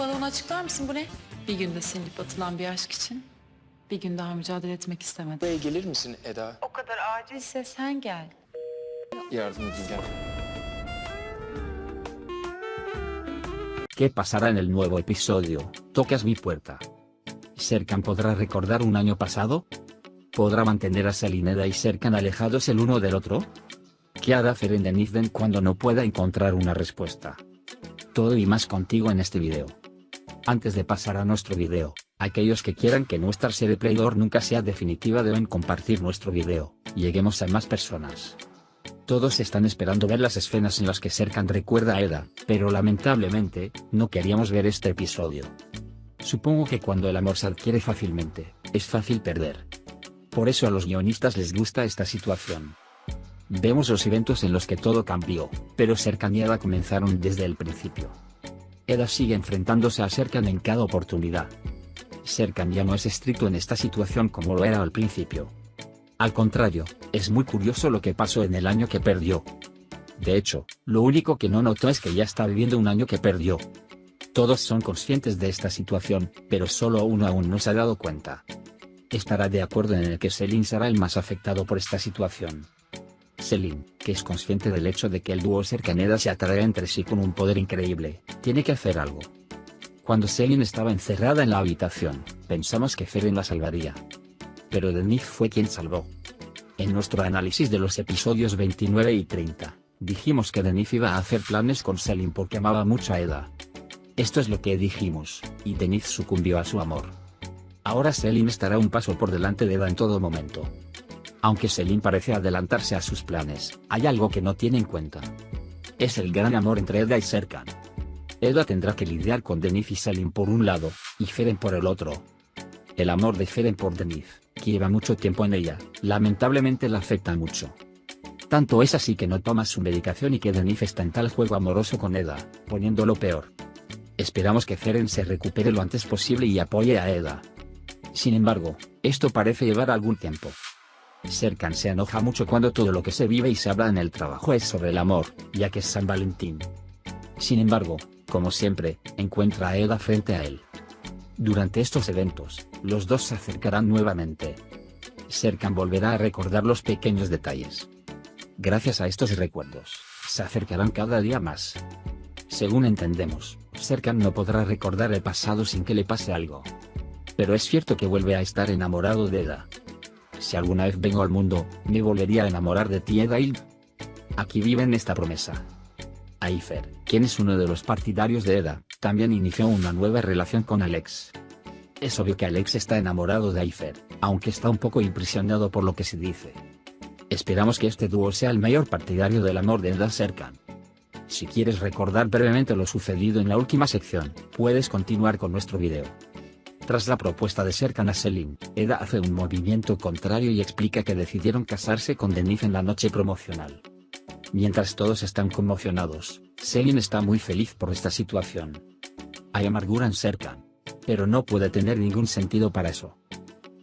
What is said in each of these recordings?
Bana onu açıklar mısın? Bu ne? Bir günde silinip atılan bir aşk için bir gün daha mücadele etmek istemedim. Buraya gelir misin Eda? O kadar acilse sen gel. Yardım edin gel. ¿Qué pasará en el nuevo episodio? Tocas mi puerta. ¿Serkan podrá recordar un año pasado? ¿Podrá mantener a Selineda y Serkan alejados el uno del otro? ¿Qué hará Feren de Nizden cuando no pueda encontrar una respuesta? Todo y más contigo en este video. Antes de pasar a nuestro video, aquellos que quieran que nuestra serie Playdor nunca sea definitiva deben compartir nuestro video, lleguemos a más personas. Todos están esperando ver las escenas en las que Serkan recuerda a Eda, pero lamentablemente, no queríamos ver este episodio. Supongo que cuando el amor se adquiere fácilmente, es fácil perder. Por eso a los guionistas les gusta esta situación. Vemos los eventos en los que todo cambió, pero Serkan y Eda comenzaron desde el principio. Eda sigue enfrentándose a Serkan en cada oportunidad. Serkan ya no es estricto en esta situación como lo era al principio. Al contrario, es muy curioso lo que pasó en el año que perdió. De hecho, lo único que no notó es que ya está viviendo un año que perdió. Todos son conscientes de esta situación, pero solo uno aún no se ha dado cuenta. Estará de acuerdo en el que Selin será el más afectado por esta situación. Selin, que es consciente del hecho de que el dúo Serkan-Eda se atrae entre sí con un poder increíble, tiene que hacer algo. Cuando Selin estaba encerrada en la habitación, pensamos que Feren la salvaría. Pero Denif fue quien salvó. En nuestro análisis de los episodios 29 y 30, dijimos que Denif iba a hacer planes con Selin porque amaba mucho a Eda. Esto es lo que dijimos, y Denif sucumbió a su amor. Ahora Selin estará un paso por delante de Eda en todo momento. Aunque Selin parece adelantarse a sus planes, hay algo que no tiene en cuenta. Es el gran amor entre Eda y Serkan. Eda tendrá que lidiar con Denif y Selin por un lado, y Feren por el otro. El amor de Feren por Denif, que lleva mucho tiempo en ella, lamentablemente la afecta mucho. Tanto es así que no toma su medicación y que Denif está en tal juego amoroso con Eda, poniéndolo peor. Esperamos que Feren se recupere lo antes posible y apoye a Eda. Sin embargo, esto parece llevar algún tiempo. Serkan se enoja mucho cuando todo lo que se vive y se habla en el trabajo es sobre el amor, ya que es San Valentín. Sin embargo, como siempre, encuentra a Eda frente a él. Durante estos eventos, los dos se acercarán nuevamente. Serkan volverá a recordar los pequeños detalles. Gracias a estos recuerdos, se acercarán cada día más. Según entendemos, Serkan no podrá recordar el pasado sin que le pase algo. Pero es cierto que vuelve a estar enamorado de Eda. Si alguna vez vengo al mundo, me volvería a enamorar de ti, Edahild. Aquí viven esta promesa. Aifer, quien es uno de los partidarios de Eda, también inició una nueva relación con Alex. Es obvio que Alex está enamorado de Aifer, aunque está un poco impresionado por lo que se dice. Esperamos que este dúo sea el mayor partidario del amor de Eda Serkan. Si quieres recordar brevemente lo sucedido en la última sección, puedes continuar con nuestro video. Tras la propuesta de Serkan a Selin, Eda hace un movimiento contrario y explica que decidieron casarse con Denif en la noche promocional. Mientras todos están conmocionados, Selin está muy feliz por esta situación. Hay amargura en Serkan, pero no puede tener ningún sentido para eso.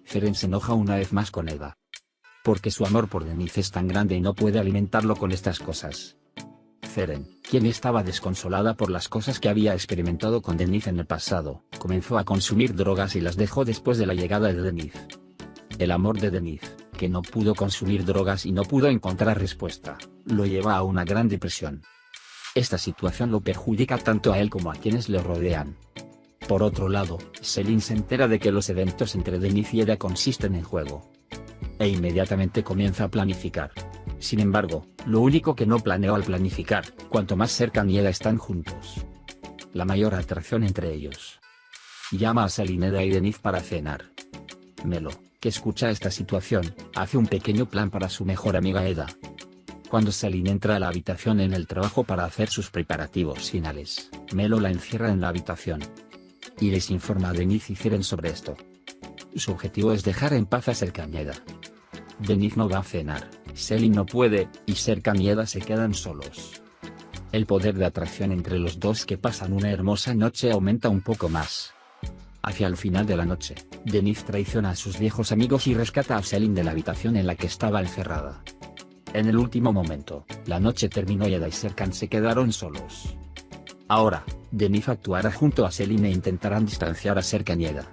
Feren se enoja una vez más con Eda. Porque su amor por Denif es tan grande y no puede alimentarlo con estas cosas. Feren, quien estaba desconsolada por las cosas que había experimentado con Denif en el pasado, comenzó a consumir drogas y las dejó después de la llegada de Denif. El amor de Denif, que no pudo consumir drogas y no pudo encontrar respuesta, lo lleva a una gran depresión. Esta situación lo perjudica tanto a él como a quienes le rodean. Por otro lado, Selin se entera de que los eventos entre Denif y Eda consisten en juego. E inmediatamente comienza a planificar. Sin embargo, lo único que no planeó al planificar, cuanto más Serkan y Eda están juntos. La mayor atracción entre ellos. Llama a Selin, Eda y Denif para cenar. Melo, que escucha esta situación, hace un pequeño plan para su mejor amiga Eda. Cuando Selin entra a la habitación en el trabajo para hacer sus preparativos finales, Melo la encierra en la habitación. Y les informa a Denif y Feren sobre esto. Su objetivo es dejar en paz a Serkan y Eda. Denif no va a cenar, Selin no puede, y Serkan y Eda se quedan solos. El poder de atracción entre los dos que pasan una hermosa noche aumenta un poco más. Hacia el final de la noche, Denif traiciona a sus viejos amigos y rescata a Selin de la habitación en la que estaba encerrada. En el último momento, la noche terminó y Eda y Serkan se quedaron solos. Ahora, Denif actuará junto a Selin e intentarán distanciar a Serkan y Eda.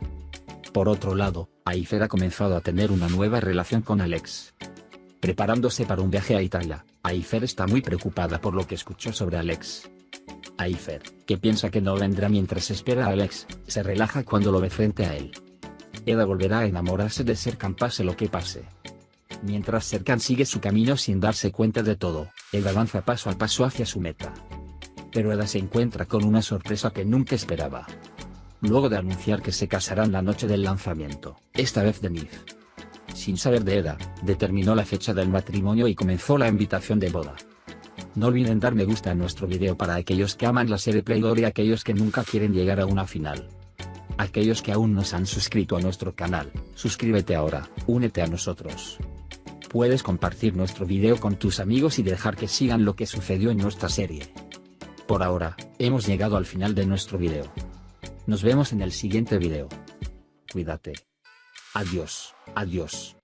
Por otro lado, Ayfer ha comenzado a tener una nueva relación con Alex. Preparándose para un viaje a Italia, Ayfer está muy preocupada por lo que escuchó sobre Alex. Ayfer, que piensa que no vendrá mientras espera a Alex, se relaja cuando lo ve frente a él. Eda volverá a enamorarse de Serkan pase lo que pase. Mientras Serkan sigue su camino sin darse cuenta de todo, Eda avanza paso a paso hacia su meta. Pero Eda se encuentra con una sorpresa que nunca esperaba. Luego de anunciar que se casarán la noche del lanzamiento, esta vez Denif, sin saber de Eda, determinó la fecha del matrimonio y comenzó la invitación de boda. No olviden dar me gusta a nuestro video para aquellos que aman la serie Playdor y aquellos que nunca quieren llegar a una final. Aquellos que aún no se han suscrito a nuestro canal, suscríbete ahora, únete a nosotros. Puedes compartir nuestro video con tus amigos y dejar que sigan lo que sucedió en nuestra serie. Por ahora, hemos llegado al final de nuestro video. Nos vemos en el siguiente video. Cuídate. Adiós, adiós.